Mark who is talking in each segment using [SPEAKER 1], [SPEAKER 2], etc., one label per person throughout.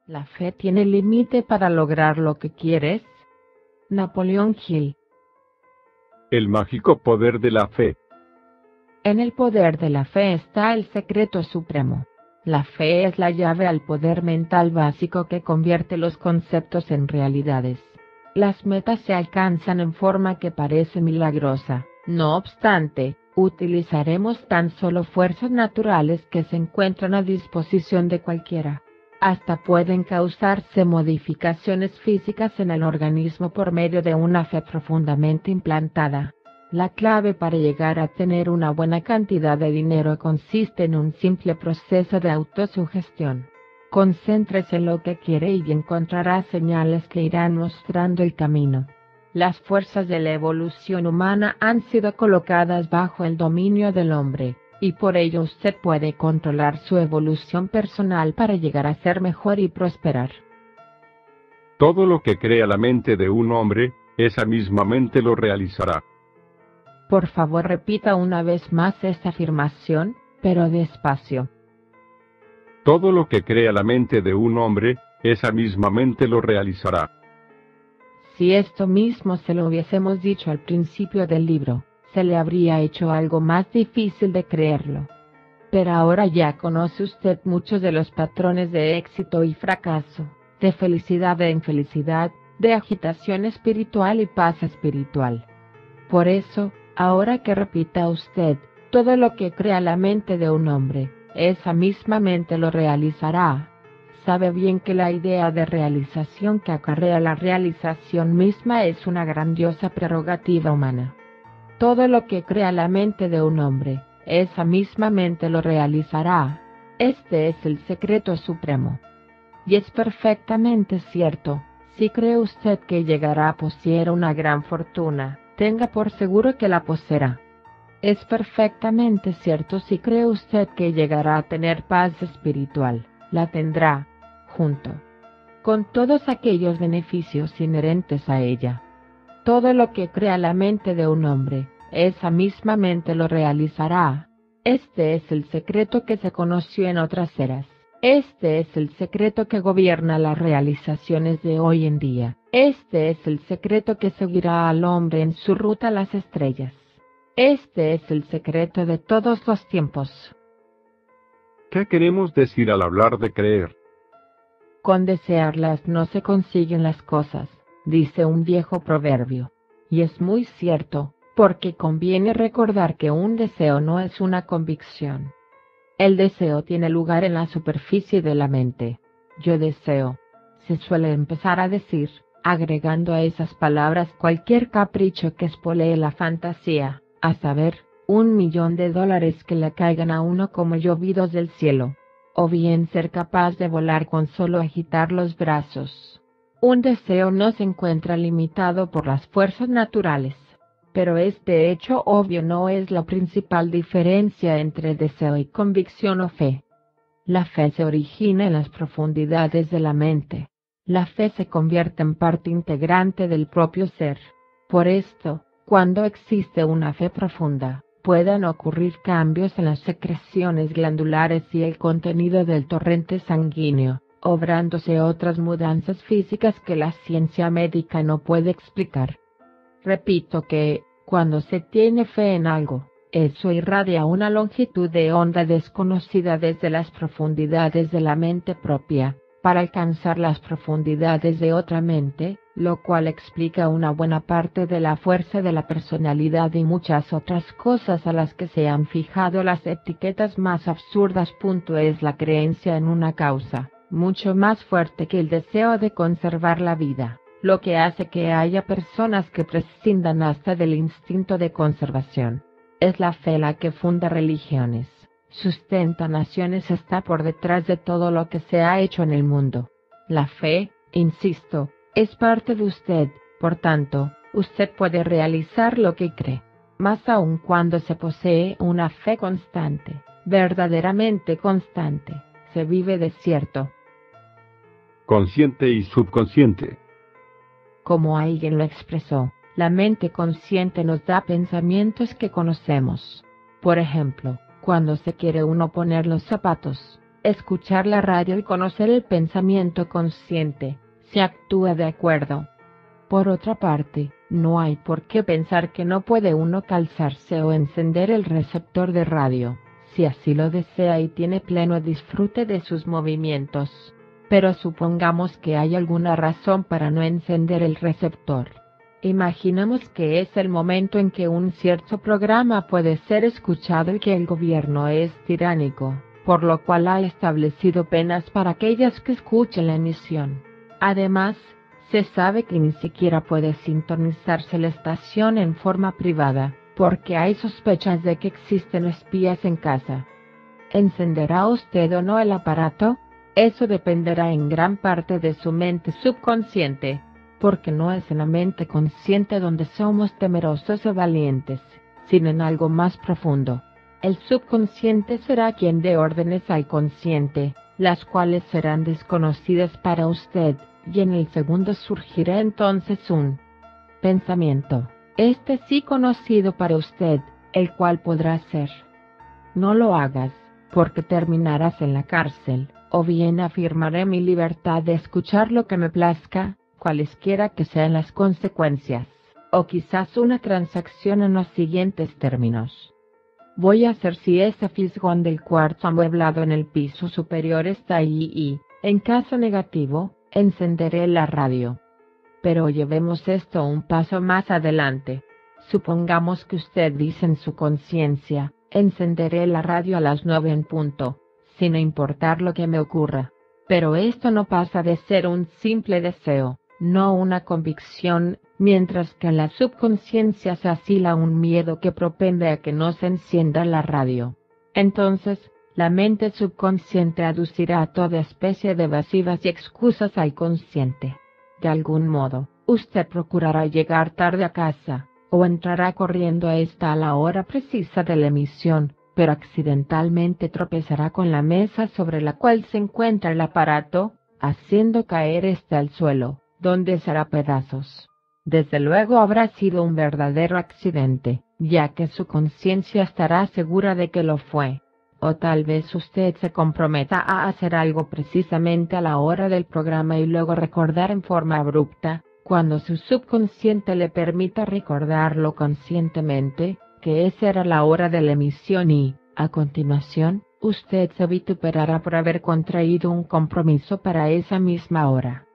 [SPEAKER 1] ¿La fe tiene límite para lograr lo que quieres? Napoleón Hill.
[SPEAKER 2] El mágico poder de la fe.
[SPEAKER 1] En el poder de la fe está el secreto supremo. La fe es la llave al poder mental básico que convierte los conceptos en realidades. Las metas se alcanzan en forma que parece milagrosa. No obstante, utilizaremos tan solo fuerzas naturales que se encuentran a disposición de cualquiera. Hasta pueden causarse modificaciones físicas en el organismo por medio de una fe profundamente implantada. La clave para llegar a tener una buena cantidad de dinero consiste en un simple proceso de autosugestión. Concéntrese en lo que quiere y encontrará señales que irán mostrando el camino. Las fuerzas de la evolución humana han sido colocadas bajo el dominio del hombre, y por ello usted puede controlar su evolución personal para llegar a ser mejor y prosperar.
[SPEAKER 2] Todo lo que crea la mente de un hombre, esa misma mente lo realizará.
[SPEAKER 1] Por favor, repita una vez más esta afirmación, pero despacio.
[SPEAKER 2] Todo lo que crea la mente de un hombre, esa misma mente lo realizará.
[SPEAKER 1] Si esto mismo se lo hubiésemos dicho al principio del libro, se le habría hecho algo más difícil de creerlo. Pero ahora ya conoce usted muchos de los patrones de éxito y fracaso, de felicidad e infelicidad, de agitación espiritual y paz espiritual. Por eso, ahora que repita usted, todo lo que crea la mente de un hombre, esa misma mente lo realizará. Sabe bien que la idea de realización que acarrea la realización misma es una grandiosa prerrogativa humana. Todo lo que crea la mente de un hombre, esa misma mente lo realizará. Este es el secreto supremo. Y es perfectamente cierto, si cree usted que llegará a poseer una gran fortuna, tenga por seguro que la poseerá. Es perfectamente cierto si cree usted que llegará a tener paz espiritual, la tendrá, junto con todos aquellos beneficios inherentes a ella. Todo lo que crea la mente de un hombre, esa misma mente lo realizará. Este es el secreto que se conoció en otras eras. Este es el secreto que gobierna las realizaciones de hoy en día. Este es el secreto que seguirá al hombre en su ruta a las estrellas. Este es el secreto de todos los tiempos.
[SPEAKER 2] ¿Qué queremos decir al hablar de creer?
[SPEAKER 1] Con desearlas no se consiguen las cosas, dice un viejo proverbio. Y es muy cierto, porque conviene recordar que un deseo no es una convicción. El deseo tiene lugar en la superficie de la mente. Yo deseo. Se suele empezar a decir, agregando a esas palabras cualquier capricho que espolee la fantasía, a saber, $1.000.000 que le caigan a uno como llovidos del cielo. O bien ser capaz de volar con solo agitar los brazos. Un deseo no se encuentra limitado por las fuerzas naturales. Pero este hecho obvio no es la principal diferencia entre deseo y convicción o fe. La fe se origina en las profundidades de la mente. La fe se convierte en parte integrante del propio ser. Por esto, cuando existe una fe profunda, pueden ocurrir cambios en las secreciones glandulares y el contenido del torrente sanguíneo, obrándose otras mudanzas físicas que la ciencia médica no puede explicar. Repito que, cuando se tiene fe en algo, eso irradia una longitud de onda desconocida desde las profundidades de la mente propia, para alcanzar las profundidades de otra mente, lo cual explica una buena parte de la fuerza de la personalidad y muchas otras cosas a las que se han fijado las etiquetas más absurdas. Es la creencia en una causa, mucho más fuerte que el deseo de conservar la vida, lo que hace que haya personas que prescindan hasta del instinto de conservación. Es la fe la que funda religiones, sustenta naciones, está por detrás de todo lo que se ha hecho en el mundo. La fe, insisto, es parte de usted, por tanto, usted puede realizar lo que cree, más aún cuando se posee una fe constante, verdaderamente constante, se vive de cierto.
[SPEAKER 2] Consciente y subconsciente.
[SPEAKER 1] Como alguien lo expresó, la mente consciente nos da pensamientos que conocemos. Por ejemplo, cuando se quiere uno poner los zapatos, escuchar la radio y conocer el pensamiento consciente, se actúa de acuerdo. Por otra parte, no hay por qué pensar que no puede uno calzarse o encender el receptor de radio, si así lo desea y tiene pleno disfrute de sus movimientos. Pero supongamos que hay alguna razón para no encender el receptor. Imaginemos que es el momento en que un cierto programa puede ser escuchado y que el gobierno es tiránico, por lo cual ha establecido penas para aquellas que escuchen la emisión. Además, se sabe que ni siquiera puede sintonizarse la estación en forma privada, porque hay sospechas de que existen espías en casa. ¿Encenderá usted o no el aparato? Eso dependerá en gran parte de su mente subconsciente, porque no es en la mente consciente donde somos temerosos o valientes, sino en algo más profundo. El subconsciente será quien dé órdenes al consciente, las cuales serán desconocidas para usted, y en el segundo surgirá entonces un pensamiento, este sí conocido para usted, el cual podrá ser. No lo hagas, porque terminarás en la cárcel, o bien afirmaré mi libertad de escuchar lo que me plazca, cualesquiera que sean las consecuencias, o quizás una transacción en los siguientes términos. Voy a hacer si ese fisgón del cuarto amueblado en el piso superior está ahí y, en caso negativo, encenderé la radio. Pero llevemos esto un paso más adelante. Supongamos que usted dice en su conciencia, encenderé la radio a las 9 en punto, sin importar lo que me ocurra. Pero esto no pasa de ser un simple deseo, no una convicción, mientras que en la subconsciencia se asila un miedo que propende a que no se encienda la radio. Entonces, la mente subconsciente aducirá toda especie de evasivas y excusas al consciente. De algún modo, usted procurará llegar tarde a casa, o entrará corriendo a la hora precisa de la emisión, pero accidentalmente tropezará con la mesa sobre la cual se encuentra el aparato, haciendo caer éste al suelo, donde será pedazos. Desde luego habrá sido un verdadero accidente, ya que su conciencia estará segura de que lo fue. O tal vez usted se comprometa a hacer algo precisamente a la hora del programa y luego recordar en forma abrupta, cuando su subconsciente le permita recordarlo conscientemente, que esa era la hora de la emisión y, a continuación, usted se vituperará por haber contraído un compromiso para esa misma hora.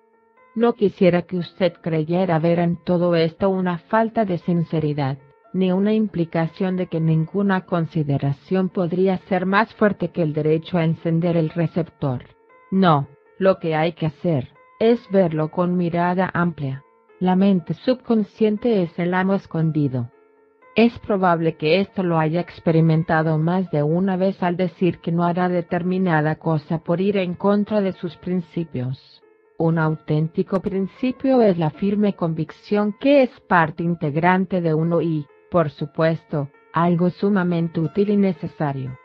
[SPEAKER 1] No quisiera que usted creyera ver en todo esto una falta de sinceridad, ni una implicación de que ninguna consideración podría ser más fuerte que el derecho a encender el receptor. No, lo que hay que hacer es verlo con mirada amplia. La mente subconsciente es el amo escondido. Es probable que esto lo haya experimentado más de una vez al decir que no hará determinada cosa por ir en contra de sus principios. Un auténtico principio es la firme convicción que es parte integrante de uno y, por supuesto, algo sumamente útil y necesario.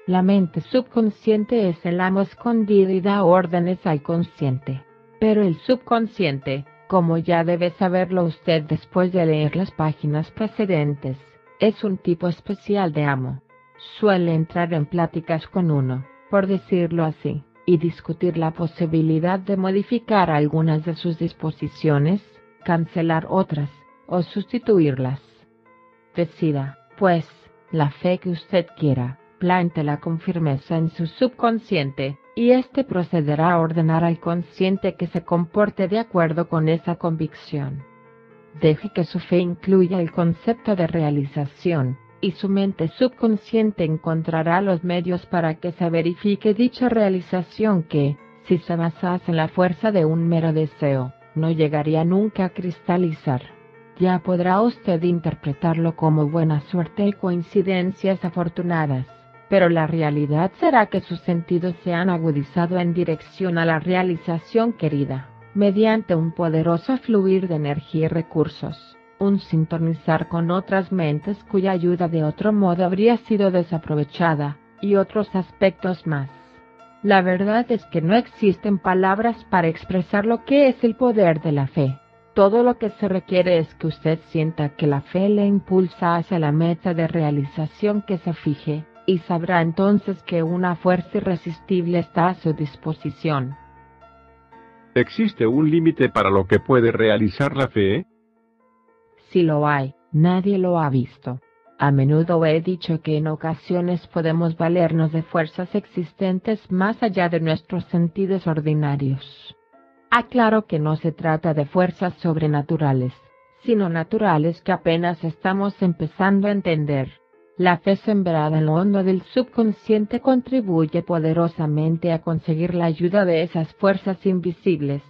[SPEAKER 1] La mente subconsciente es el amo escondido y da órdenes al consciente. Pero el subconsciente, como ya debe saberlo usted después de leer las páginas precedentes, es un tipo especial de amo. Suele entrar en pláticas con uno, por decirlo así, y discutir la posibilidad de modificar algunas de sus disposiciones, cancelar otras, o sustituirlas. Decida, pues, la fe que usted quiera, plántela con firmeza en su subconsciente, y éste procederá a ordenar al consciente que se comporte de acuerdo con esa convicción. Deje que su fe incluya el concepto de realización, y su mente subconsciente encontrará los medios para que se verifique dicha realización que, si se basase en la fuerza de un mero deseo, no llegaría nunca a cristalizar. Ya podrá usted interpretarlo como buena suerte y coincidencias afortunadas, pero la realidad será que sus sentidos se han agudizado en dirección a la realización querida, mediante un poderoso fluir de energía y recursos, un sintonizar con otras mentes cuya ayuda de otro modo habría sido desaprovechada, y otros aspectos más. La verdad es que no existen palabras para expresar lo que es el poder de la fe. Todo lo que se requiere es que usted sienta que la fe le impulsa hacia la meta de realización que se fije, y sabrá entonces que una fuerza irresistible está a su disposición.
[SPEAKER 2] ¿Existe un límite para lo que puede realizar la fe?
[SPEAKER 1] Si lo hay, nadie lo ha visto. A menudo he dicho que en ocasiones podemos valernos de fuerzas existentes más allá de nuestros sentidos ordinarios. Aclaro que no se trata de fuerzas sobrenaturales, sino naturales que apenas estamos empezando a entender. La fe sembrada en lo hondo del subconsciente contribuye poderosamente a conseguir la ayuda de esas fuerzas invisibles.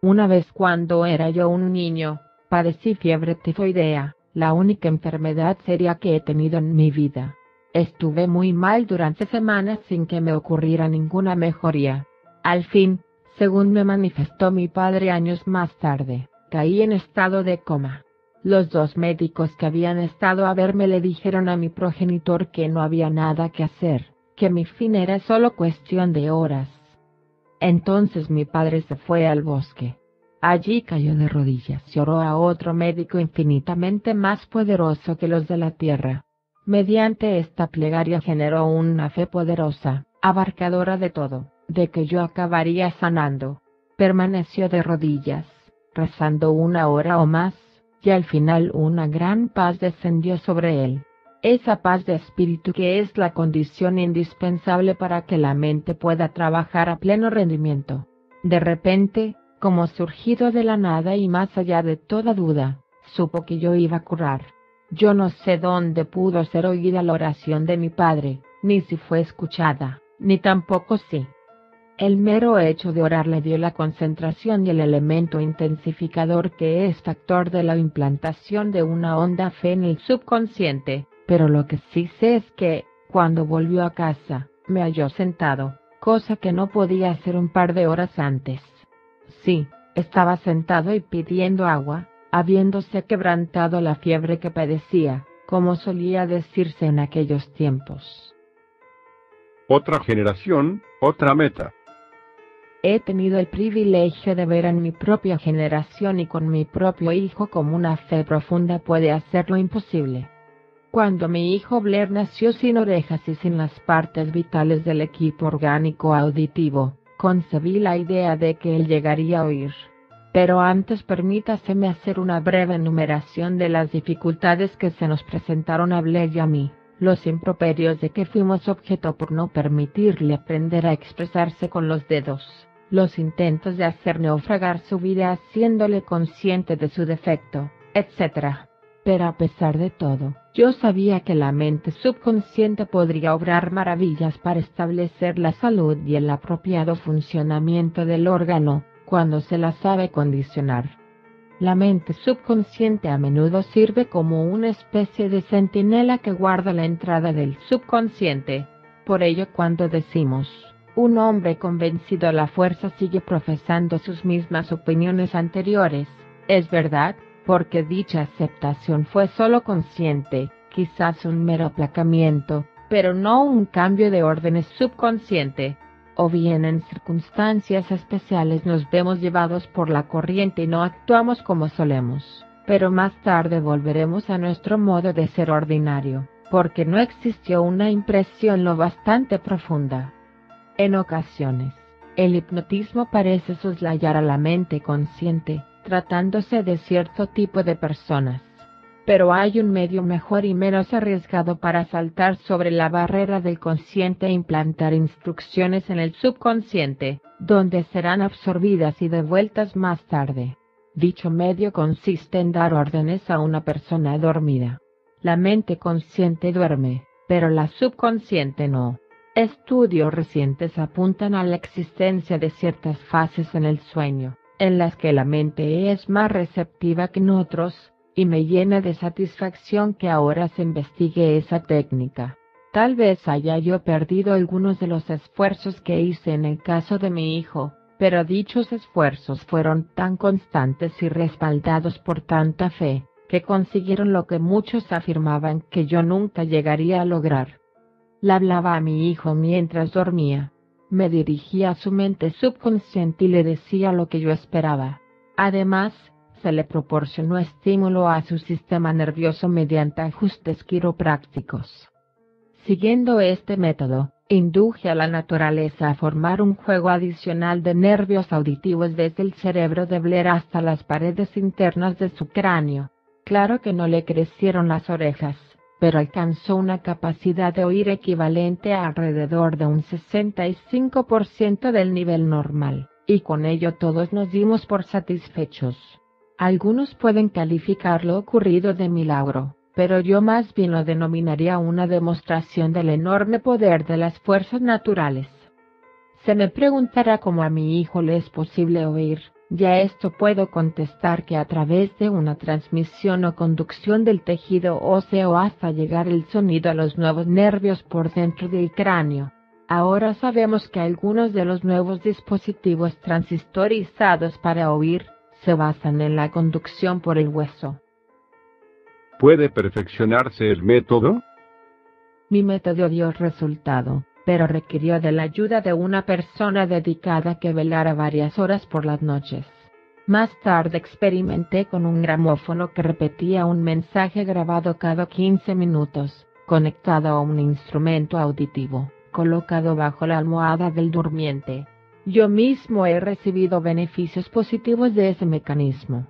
[SPEAKER 1] Una vez cuando era yo un niño, padecí fiebre tifoidea, la única enfermedad seria que he tenido en mi vida. Estuve muy mal durante semanas sin que me ocurriera ninguna mejoría. Al fin, según me manifestó mi padre años más tarde, caí en estado de coma. Los 2 médicos que habían estado a verme le dijeron a mi progenitor que no había nada que hacer, que mi fin era solo cuestión de horas. Entonces mi padre se fue al bosque. Allí cayó de rodillas y oró a otro médico infinitamente más poderoso que los de la tierra. Mediante esta plegaria generó una fe poderosa, abarcadora de todo, de que yo acabaría sanando. Permaneció de rodillas, rezando 1 hora o más, y al final una gran paz descendió sobre él. Esa paz de espíritu que es la condición indispensable para que la mente pueda trabajar a pleno rendimiento. De repente, como surgido de la nada y más allá de toda duda, supo que yo iba a curar. Yo no sé dónde pudo ser oída la oración de mi padre, ni si fue escuchada, ni tampoco si. El mero hecho de orar le dio la concentración y el elemento intensificador que es factor de la implantación de una honda fe en el subconsciente, pero lo que sí sé es que, cuando volvió a casa, me halló sentado, cosa que no podía hacer un par de horas antes. Sí, estaba sentado y pidiendo agua, habiéndose quebrantado la fiebre que padecía, como solía decirse en aquellos tiempos.
[SPEAKER 2] Otra generación, otra meta.
[SPEAKER 1] He tenido el privilegio de ver en mi propia generación y con mi propio hijo cómo una fe profunda puede hacer lo imposible. Cuando mi hijo Blair nació sin orejas y sin las partes vitales del equipo orgánico auditivo, concebí la idea de que él llegaría a oír. Pero antes permítaseme hacer una breve enumeración de las dificultades que se nos presentaron a Blair y a mí, los improperios de que fuimos objeto por no permitirle aprender a expresarse con los dedos, los intentos de hacer naufragar su vida haciéndole consciente de su defecto, etc. Pero a pesar de todo, yo sabía que la mente subconsciente podría obrar maravillas para establecer la salud y el apropiado funcionamiento del órgano, cuando se la sabe condicionar. La mente subconsciente a menudo sirve como una especie de centinela que guarda la entrada del subconsciente. Por ello, cuando decimos, un hombre convencido a la fuerza sigue profesando sus mismas opiniones anteriores, es verdad, porque dicha aceptación fue solo consciente, quizás un mero aplacamiento, pero no un cambio de orden subconsciente. O bien en circunstancias especiales nos vemos llevados por la corriente y no actuamos como solemos, pero más tarde volveremos a nuestro modo de ser ordinario, porque no existió una impresión lo bastante profunda. En ocasiones, el hipnotismo parece soslayar a la mente consciente, tratándose de cierto tipo de personas. Pero hay un medio mejor y menos arriesgado para saltar sobre la barrera del consciente e implantar instrucciones en el subconsciente, donde serán absorbidas y devueltas más tarde. Dicho medio consiste en dar órdenes a una persona dormida. La mente consciente duerme, pero la subconsciente no. Estudios recientes apuntan a la existencia de ciertas fases en el sueño, en las que la mente es más receptiva que en otros, y me llena de satisfacción que ahora se investigue esa técnica. Tal vez haya yo perdido algunos de los esfuerzos que hice en el caso de mi hijo, pero dichos esfuerzos fueron tan constantes y respaldados por tanta fe, que consiguieron lo que muchos afirmaban que yo nunca llegaría a lograr. Le hablaba a mi hijo mientras dormía. Me dirigía a su mente subconsciente y le decía lo que yo esperaba. Además, se le proporcionó estímulo a su sistema nervioso mediante ajustes quiroprácticos. Siguiendo este método, induje a la naturaleza a formar un juego adicional de nervios auditivos desde el cerebro de Blair hasta las paredes internas de su cráneo. Claro que no le crecieron las orejas, pero alcanzó una capacidad de oír equivalente a alrededor de un 65% del nivel normal, y con ello todos nos dimos por satisfechos. Algunos pueden calificar lo ocurrido de milagro, pero yo más bien lo denominaría una demostración del enorme poder de las fuerzas naturales. Se me preguntará cómo a mi hijo le es posible oír. Ya esto puedo contestar que a través de una transmisión o conducción del tejido óseo hasta llegar el sonido a los nuevos nervios por dentro del cráneo. Ahora sabemos que algunos de los nuevos dispositivos transistorizados para oír se basan en la conducción por el hueso.
[SPEAKER 2] ¿Puede perfeccionarse el método?
[SPEAKER 1] Mi método dio resultado, pero requirió de la ayuda de una persona dedicada que velara varias horas por las noches. Más tarde experimenté con un gramófono que repetía un mensaje grabado cada 15 minutos, conectado a un instrumento auditivo, colocado bajo la almohada del durmiente. Yo mismo he recibido beneficios positivos de ese mecanismo.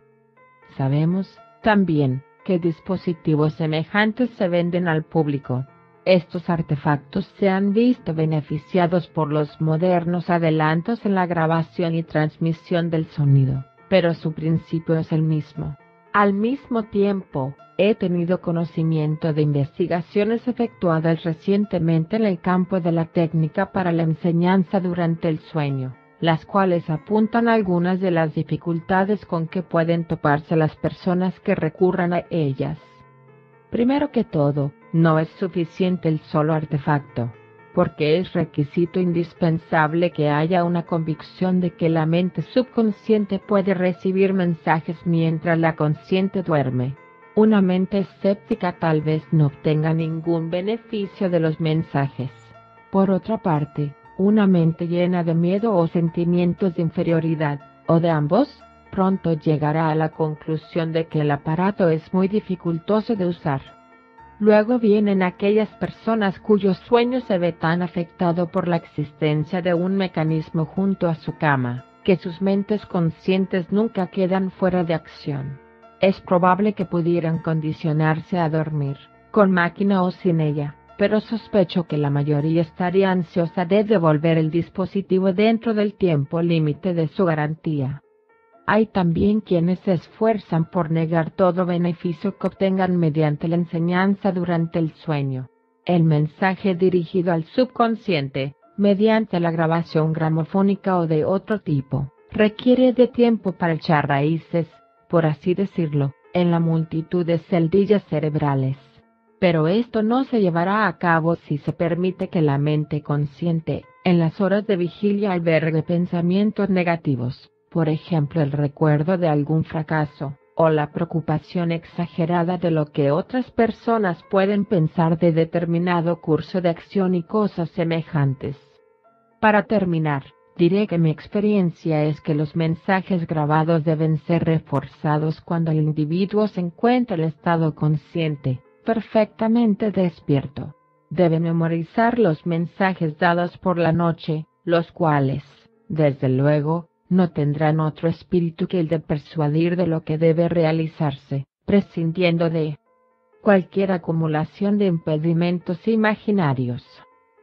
[SPEAKER 1] Sabemos, también, que dispositivos semejantes se venden al público. Estos artefactos se han visto beneficiados por los modernos adelantos en la grabación y transmisión del sonido, pero su principio es el mismo. Al mismo tiempo, he tenido conocimiento de investigaciones efectuadas recientemente en el campo de la técnica para la enseñanza durante el sueño, las cuales apuntan a algunas de las dificultades con que pueden toparse las personas que recurran a ellas. Primero que todo, no es suficiente el solo artefacto, porque es requisito indispensable que haya una convicción de que la mente subconsciente puede recibir mensajes mientras la consciente duerme. Una mente escéptica tal vez no obtenga ningún beneficio de los mensajes. Por otra parte, una mente llena de miedo o sentimientos de inferioridad, o de ambos, pronto llegará a la conclusión de que el aparato es muy dificultoso de usar. Luego vienen aquellas personas cuyo sueño se ve tan afectado por la existencia de un mecanismo junto a su cama, que sus mentes conscientes nunca quedan fuera de acción. Es probable que pudieran condicionarse a dormir, con máquina o sin ella, pero sospecho que la mayoría estaría ansiosa de devolver el dispositivo dentro del tiempo límite de su garantía. Hay también quienes se esfuerzan por negar todo beneficio que obtengan mediante la enseñanza durante el sueño. El mensaje dirigido al subconsciente, mediante la grabación gramofónica o de otro tipo, requiere de tiempo para echar raíces, por así decirlo, en la multitud de celdillas cerebrales. Pero esto no se llevará a cabo si se permite que la mente consciente, en las horas de vigilia, albergue pensamientos negativos. Por ejemplo, el recuerdo de algún fracaso, o la preocupación exagerada de lo que otras personas pueden pensar de determinado curso de acción y cosas semejantes. Para terminar, diré que mi experiencia es que los mensajes grabados deben ser reforzados cuando el individuo se encuentra en estado consciente, perfectamente despierto. Debe memorizar los mensajes dados por la noche, los cuales, desde luego, no tendrán otro espíritu que el de persuadir de lo que debe realizarse, prescindiendo de cualquier acumulación de impedimentos imaginarios.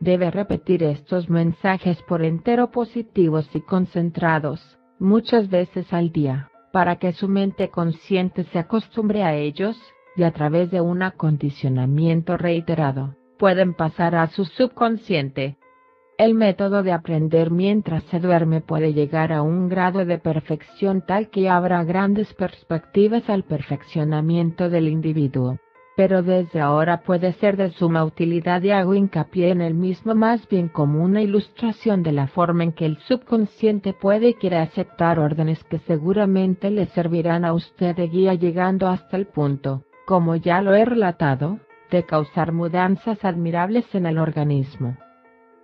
[SPEAKER 1] Debe repetir estos mensajes por entero positivos y concentrados, muchas veces al día, para que su mente consciente se acostumbre a ellos, y a través de un acondicionamiento reiterado, pueden pasar a su subconsciente. El método de aprender mientras se duerme puede llegar a un grado de perfección tal que abra grandes perspectivas al perfeccionamiento del individuo. Pero desde ahora puede ser de suma utilidad y hago hincapié en el mismo más bien como una ilustración de la forma en que el subconsciente puede y quiere aceptar órdenes que seguramente le servirán a usted de guía llegando hasta el punto, como ya lo he relatado, de causar mudanzas admirables en el organismo.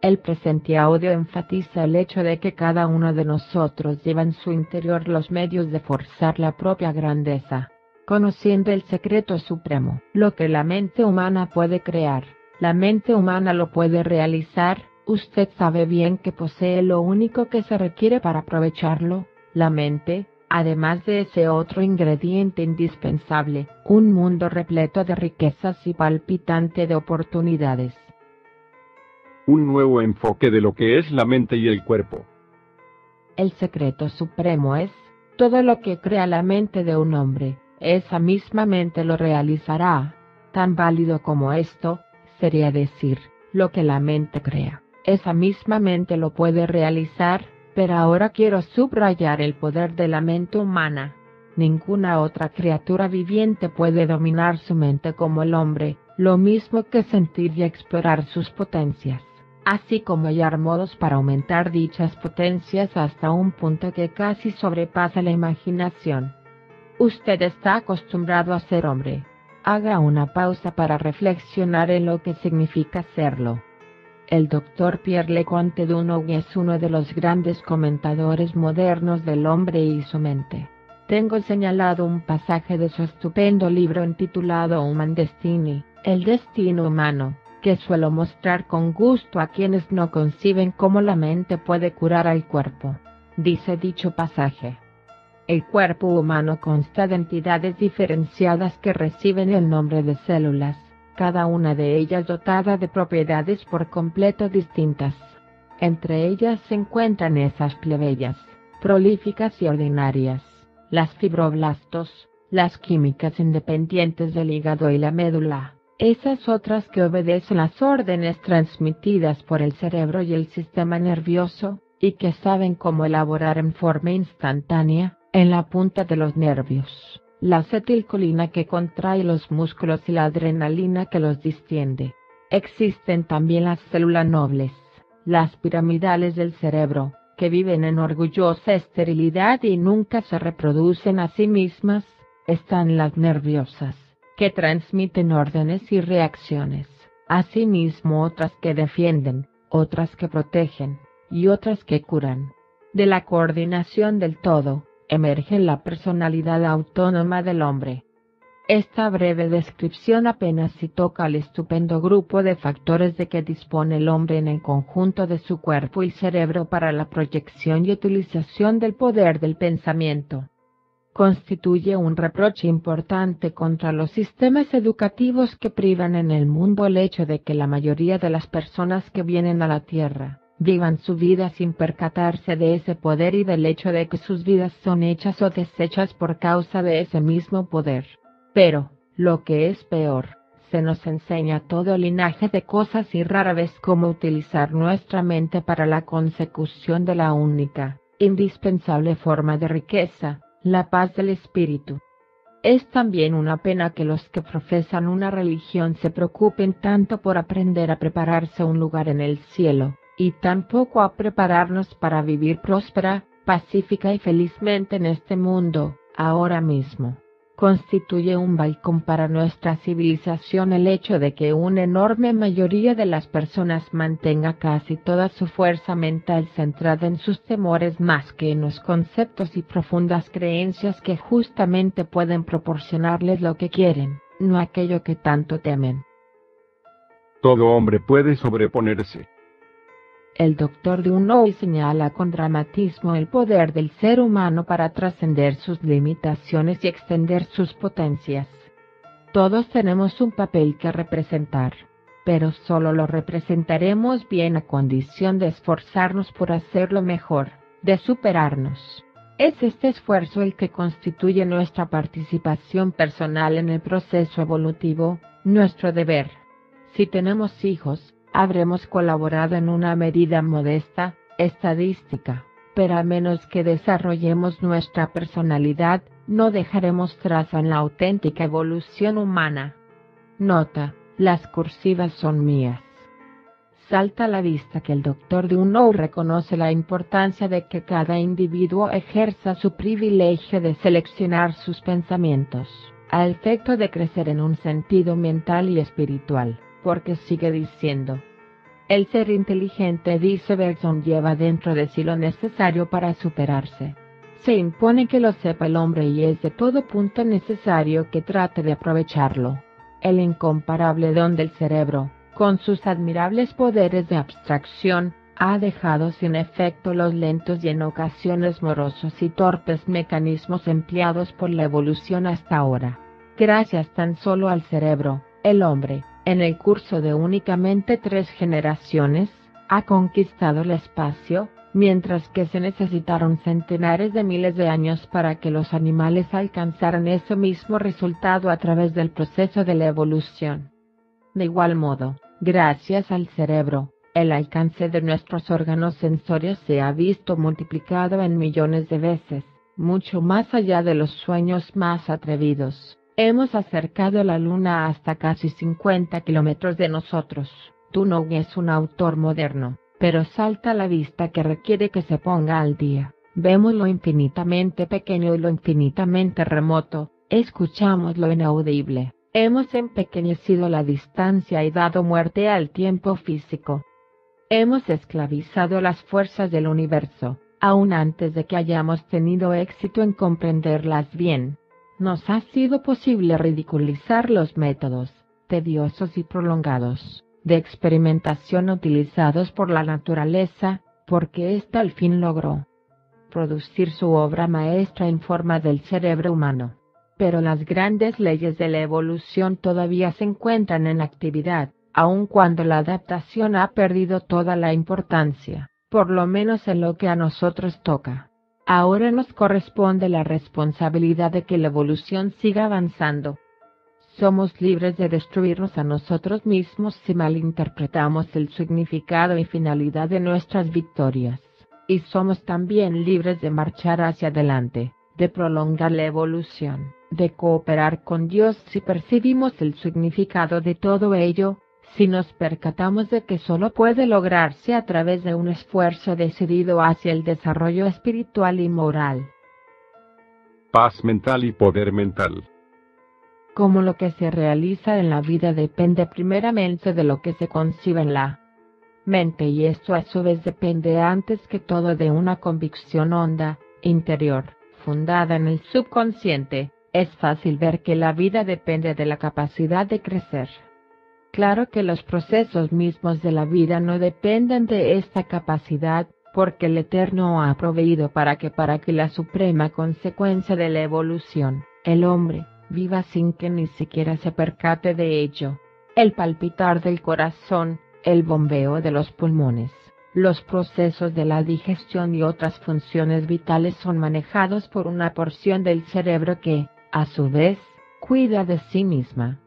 [SPEAKER 1] El presente audio enfatiza el hecho de que cada uno de nosotros lleva en su interior los medios de forzar la propia grandeza, conociendo el secreto supremo, lo que la mente humana puede crear, La mente humana lo puede realizar. Usted sabe bien que posee lo único que se requiere para aprovecharlo, la mente, además de ese otro ingrediente indispensable, un mundo repleto de riquezas y palpitante de oportunidades.
[SPEAKER 2] Un nuevo enfoque de lo que es la mente y el cuerpo.
[SPEAKER 1] El secreto supremo es, todo lo que crea la mente de un hombre, esa misma mente lo realizará. Tan válido como esto, sería decir, lo que la mente crea, esa misma mente lo puede realizar, pero ahora quiero subrayar el poder de la mente humana. Ninguna otra criatura viviente puede dominar su mente como el hombre, lo mismo que sentir y explorar sus potencias, así como hallar modos para aumentar dichas potencias hasta un punto que casi sobrepasa la imaginación. Usted está acostumbrado a ser hombre. Haga una pausa para reflexionar en lo que significa serlo. El Dr. Pierre Leconte Dunoux es uno de los grandes comentadores modernos del hombre y su mente. Tengo señalado un pasaje de su estupendo libro intitulado Human Destiny, el destino humano, que suelo mostrar con gusto a quienes no conciben cómo la mente puede curar al cuerpo. Dice dicho pasaje: el cuerpo humano consta de entidades diferenciadas que reciben el nombre de células, cada una de ellas dotada de propiedades por completo distintas. Entre ellas se encuentran esas plebeyas, prolíficas y ordinarias, las fibroblastos, las químicas independientes del hígado y la médula, esas otras que obedecen las órdenes transmitidas por el cerebro y el sistema nervioso, y que saben cómo elaborar en forma instantánea, en la punta de los nervios, la acetilcolina que contrae los músculos y la adrenalina que los distiende. Existen también las células nobles, las piramidales del cerebro, que viven en orgullosa esterilidad y nunca se reproducen a sí mismas. Están las nerviosas, que transmiten órdenes y reacciones, asimismo otras que defienden, otras que protegen, y otras que curan. De la coordinación del todo, emerge la personalidad autónoma del hombre. Esta breve descripción apenas si toca al estupendo grupo de factores de que dispone el hombre en el conjunto de su cuerpo y cerebro para la proyección y utilización del poder del pensamiento. Constituye un reproche importante contra los sistemas educativos que privan en el mundo el hecho de que la mayoría de las personas que vienen a la Tierra vivan su vida sin percatarse de ese poder y del hecho de que sus vidas son hechas o deshechas por causa de ese mismo poder. Pero, lo que es peor, se nos enseña todo linaje de cosas y rara vez cómo utilizar nuestra mente para la consecución de la única, indispensable forma de riqueza, la paz del espíritu. Es también una pena que los que profesan una religión se preocupen tanto por aprender a prepararse un lugar en el cielo, y tampoco a prepararnos para vivir próspera, pacífica y felizmente en este mundo, ahora mismo. Constituye un balcón para nuestra civilización el hecho de que una enorme mayoría de las personas mantenga casi toda su fuerza mental centrada en sus temores más que en los conceptos y profundas creencias que justamente pueden proporcionarles lo que quieren, no aquello que tanto temen.
[SPEAKER 2] Todo hombre puede sobreponerse.
[SPEAKER 1] El Dr. Dunoux señala con dramatismo el poder del ser humano para trascender sus limitaciones y extender sus potencias. Todos tenemos un papel que representar, pero solo lo representaremos bien a condición de esforzarnos por hacerlo mejor, de superarnos. Es este esfuerzo el que constituye nuestra participación personal en el proceso evolutivo, nuestro deber. Si tenemos hijos, habremos colaborado en una medida modesta, estadística, pero a menos que desarrollemos nuestra personalidad, no dejaremos trazo en la auténtica evolución humana. Nota: las cursivas son mías. Salta a la vista que el Dr. Dunoux reconoce la importancia de que cada individuo ejerza su privilegio de seleccionar sus pensamientos, a efecto de crecer en un sentido mental y espiritual. Porque sigue diciendo: el ser inteligente, dice Bergson, lleva dentro de sí lo necesario para superarse. Se impone que lo sepa el hombre y es de todo punto necesario que trate de aprovecharlo. El incomparable don del cerebro, con sus admirables poderes de abstracción, ha dejado sin efecto los lentos y en ocasiones morosos y torpes mecanismos empleados por la evolución hasta ahora. Gracias tan solo al cerebro, el hombre, en el curso de únicamente 3 generaciones, ha conquistado el espacio, mientras que se necesitaron centenares de miles de años para que los animales alcanzaran ese mismo resultado a través del proceso de la evolución. De igual modo, gracias al cerebro, el alcance de nuestros órganos sensorios se ha visto multiplicado en millones de veces, mucho más allá de los sueños más atrevidos. Hemos acercado la luna hasta casi 50 kilómetros de nosotros. Tu no es un autor moderno, pero salta a la vista que requiere que se ponga al día. Vemos lo infinitamente pequeño y lo infinitamente remoto, escuchamos lo inaudible. Hemos empequeñecido la distancia y dado muerte al tiempo físico. Hemos esclavizado las fuerzas del universo, aún antes de que hayamos tenido éxito en comprenderlas bien. Nos ha sido posible ridiculizar los métodos, tediosos y prolongados, de experimentación utilizados por la naturaleza, porque ésta al fin logró producir su obra maestra en forma del cerebro humano. Pero las grandes leyes de la evolución todavía se encuentran en actividad, aun cuando la adaptación ha perdido toda la importancia, por lo menos en lo que a nosotros toca. Ahora nos corresponde la responsabilidad de que la evolución siga avanzando. Somos libres de destruirnos a nosotros mismos si malinterpretamos el significado y finalidad de nuestras victorias, y somos también libres de marchar hacia adelante, de prolongar la evolución, de cooperar con Dios si percibimos el significado de todo ello, si nos percatamos de que solo puede lograrse a través de un esfuerzo decidido hacia el desarrollo espiritual y moral.
[SPEAKER 2] Paz mental y poder mental.
[SPEAKER 1] Como lo que se realiza en la vida depende primeramente de lo que se concibe en la mente, y esto a su vez depende antes que todo de una convicción honda, interior, fundada en el subconsciente, es fácil ver que la vida depende de la capacidad de crecer. Claro que los procesos mismos de la vida no dependen de esta capacidad, porque el Eterno ha proveído para que la suprema consecuencia de la evolución, el hombre, viva sin que ni siquiera se percate de ello. El palpitar del corazón, el bombeo de los pulmones, los procesos de la digestión y otras funciones vitales son manejados por una porción del cerebro que, a su vez, cuida de sí misma.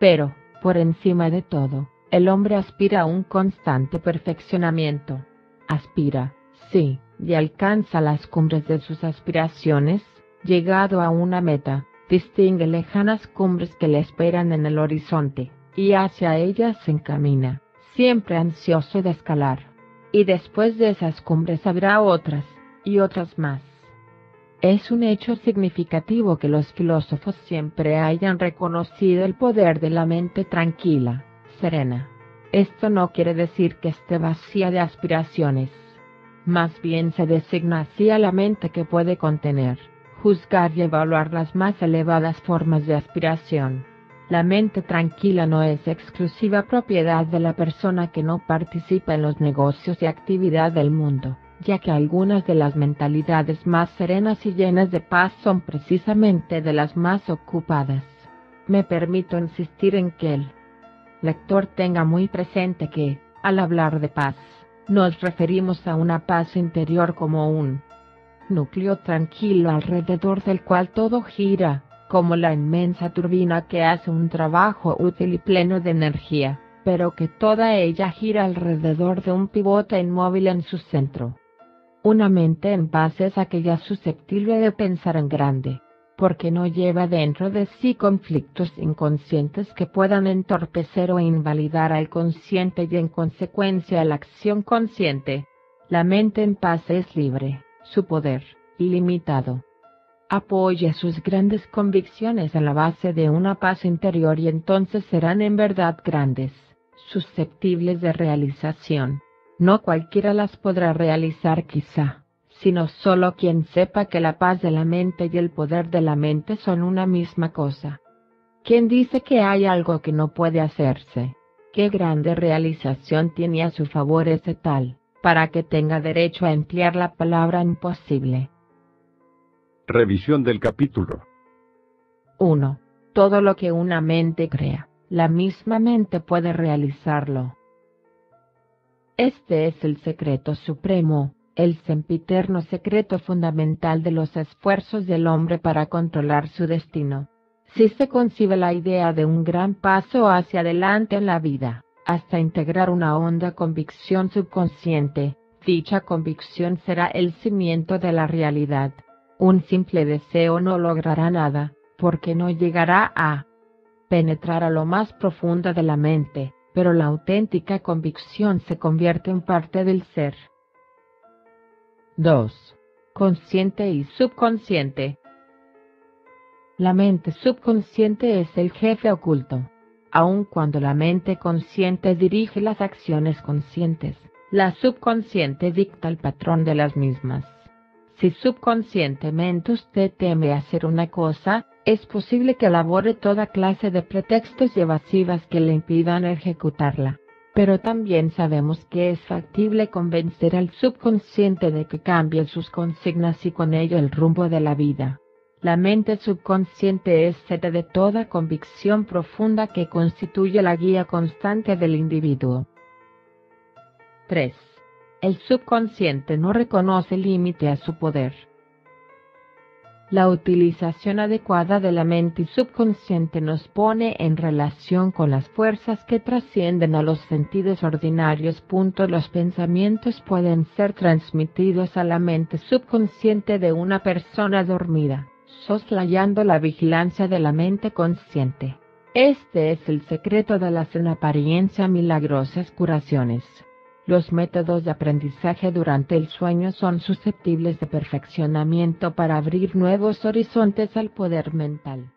[SPEAKER 1] Pero, por encima de todo, el hombre aspira a un constante perfeccionamiento. Aspira, sí, y alcanza las cumbres de sus aspiraciones. Llegado a una meta, distingue lejanas cumbres que le esperan en el horizonte, y hacia ellas se encamina, siempre ansioso de escalar. Y después de esas cumbres habrá otras, y otras más. Es un hecho significativo que los filósofos siempre hayan reconocido el poder de la mente tranquila, serena. Esto no quiere decir que esté vacía de aspiraciones. Más bien se designa así a la mente que puede contener, juzgar y evaluar las más elevadas formas de aspiración. La mente tranquila no es exclusiva propiedad de la persona que no participa en los negocios y actividad del mundo, ya que algunas de las mentalidades más serenas y llenas de paz son precisamente de las más ocupadas. Me permito insistir en que el lector tenga muy presente que, al hablar de paz, nos referimos a una paz interior como un núcleo tranquilo alrededor del cual todo gira, como la inmensa turbina que hace un trabajo útil y pleno de energía, pero que toda ella gira alrededor de un pivote inmóvil en su centro. Una mente en paz es aquella susceptible de pensar en grande, porque no lleva dentro de sí conflictos inconscientes que puedan entorpecer o invalidar al consciente y en consecuencia la acción consciente. La mente en paz es libre, su poder, ilimitado. Apoya sus grandes convicciones en la base de una paz interior y entonces serán en verdad grandes, susceptibles de realización. No cualquiera las podrá realizar quizá, sino solo quien sepa que la paz de la mente y el poder de la mente son una misma cosa. ¿Quién dice que hay algo que no puede hacerse? Qué grande realización tiene a su favor ese tal, para que tenga derecho a emplear la palabra imposible.
[SPEAKER 2] Revisión del capítulo.
[SPEAKER 1] 1. Todo lo que una mente crea, la misma mente puede realizarlo. Este es el secreto supremo, el sempiterno secreto fundamental de los esfuerzos del hombre para controlar su destino. Si se concibe la idea de un gran paso hacia adelante en la vida, hasta integrar una honda convicción subconsciente, dicha convicción será el cimiento de la realidad. Un simple deseo no logrará nada, porque no llegará a penetrar a lo más profundo de la mente, pero la auténtica convicción se convierte en parte del ser. 2. Consciente y subconsciente. La mente subconsciente es el jefe oculto. Aun cuando la mente consciente dirige las acciones conscientes, la subconsciente dicta el patrón de las mismas. Si subconscientemente usted teme hacer una cosa, es posible que elabore toda clase de pretextos y evasivas que le impidan ejecutarla. Pero también sabemos que es factible convencer al subconsciente de que cambie sus consignas y con ello el rumbo de la vida. La mente subconsciente es sede de toda convicción profunda que constituye la guía constante del individuo. 3. El subconsciente no reconoce límite a su poder. La utilización adecuada de la mente subconsciente nos pone en relación con las fuerzas que trascienden a los sentidos ordinarios. Los pensamientos pueden ser transmitidos a la mente subconsciente de una persona dormida, soslayando la vigilancia de la mente consciente. Este es el secreto de las en apariencia milagrosas curaciones. Los métodos de aprendizaje durante el sueño son susceptibles de perfeccionamiento para abrir nuevos horizontes al poder mental.